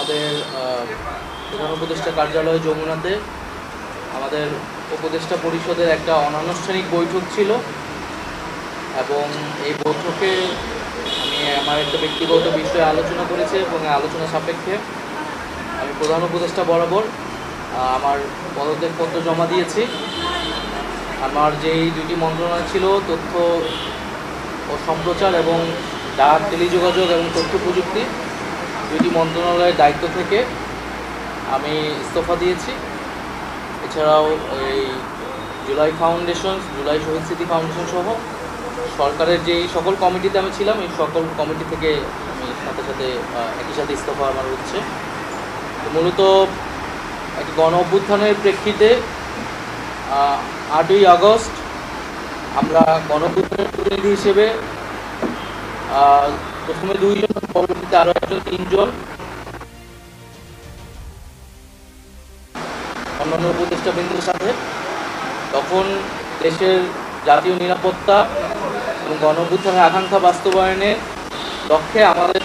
আমাদের প্রধান উপদেষ্টা কার্যালয় যমুনাতে আমাদের উপদেষ্টা পরিষদের একটা অনানুষ্ঠানিক বৈঠক ছিল এবং এই বৈঠকে আমি আমার একটা ব্যক্তিগত বিষয়ে আলোচনা করেছি এবং আলোচনা সাপেক্ষে আমি প্রধান উপদেষ্টা বরাবর আমার পদত্যাগপত্র জমা দিয়েছি। আমার যেই দুটি মন্ত্রণালয় ছিল, তথ্য ও সম্প্রচার এবং ডাক, টেলিযোগাযোগ এবং তথ্য প্রযুক্তি, দুটি মন্ত্রণালয়ের দায়িত্ব থেকে আমি ইস্তফা দিয়েছি। এছাড়াও এই জুলাই ফাউন্ডেশন, জুলাই শহীদ স্মৃতি ফাউন্ডেশন সহ সরকারের যেই সকল কমিটিতে আমি ছিলাম, এই সকল কমিটি থেকে আমি সাথে সাথে একই সাথে ইস্তফা আমার হচ্ছে। মূলত একটি গণ অভ্যুত্থানের প্রেক্ষিতে 8ই আগস্ট আমরা গণ অভ্যুত্থানের প্রতিনিধি হিসেবে প্রথমে 2 জন, পরবর্তীতে আরও একজন 3 জন অন্যান্য উপদেষ্টাবৃন্দের সাথে তখন দেশের জাতীয় নিরাপত্তা এবং গণ অভ্যুত্থানের আকাঙ্ক্ষা বাস্তবায়নের লক্ষ্যে আমাদের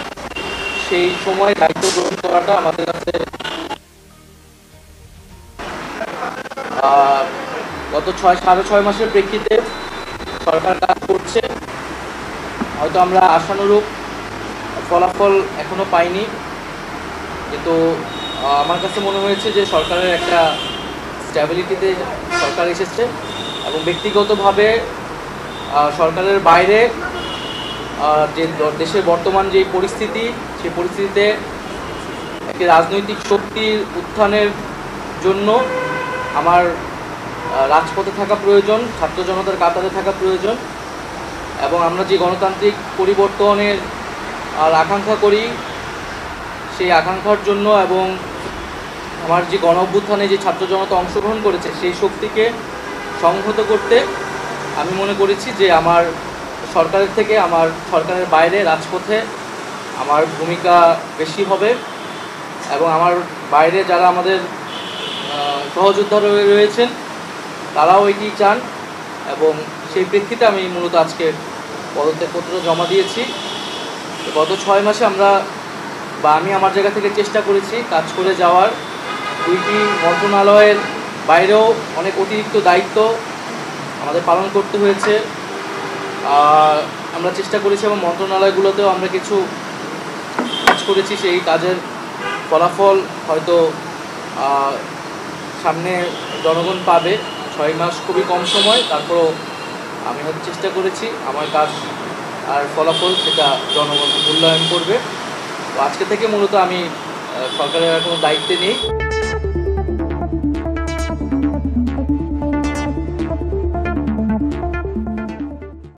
সেই সময় দায়িত্ব গ্রহণ করাটা আমাদের কাছে গত 6.5 মাসের প্রেক্ষিতে সরকার কাজ করছে। হয়তো আমরা আশানুরূপ ফলাফল এখনো পাইনি, কিন্তু আমার কাছে মনে হয়েছে যে সরকারের একটা স্ট্যাবিলিটিতে সরকার এসেছে এবং ব্যক্তিগতভাবে সরকারের বাইরে যে দেশের বর্তমান যে পরিস্থিতি, সেই পরিস্থিতিতে একটি রাজনৈতিক শক্তির উত্থানের জন্য আমার রাজপথে থাকা প্রয়োজন, ছাত্র জনতার কাতারে থাকা প্রয়োজন এবং আমরা যে গণতান্ত্রিক পরিবর্তনের আকাঙ্ক্ষা করি, সেই আকাঙ্ক্ষার জন্য এবং আমার যে গণ অভ্যুত্থানে যে ছাত্র জনতা অংশগ্রহণ করেছে সেই শক্তিকে সংহত করতে আমি মনে করেছি যে আমার সরকারের থেকে আমার সরকারের বাইরে রাজপথে আমার ভূমিকা বেশি হবে এবং আমার বাইরে যারা আমাদের সহযোদ্ধা রয়েছেন তারাও এটি চান এবং সেই প্রেক্ষিতে আমি মূলত আজকে পদত্যাগপত্র জমা দিয়েছি। গত 6 মাসে আমি আমার জায়গা থেকে চেষ্টা করেছি কাজ করে যাওয়ার। 2টি মন্ত্রণালয়ের বাইরেও অনেক অতিরিক্ত দায়িত্ব আমাদের পালন করতে হয়েছে। আমরা চেষ্টা করেছি এবং মন্ত্রণালয়গুলোতেও আমরা কিছু কাজ করেছি। সেই কাজের ফলাফল হয়তো সামনে জনগণ পাবে। 6 মাস খুবই কম সময়, তারপরও আমি হয়তো চেষ্টা করেছি আমার কাজ আর ফলাফল সেটা জনগণ মূল্যায়ন করবে। তো আজকে থেকে মূলত আমি সরকারের কোনো দায়িত্বে নেই।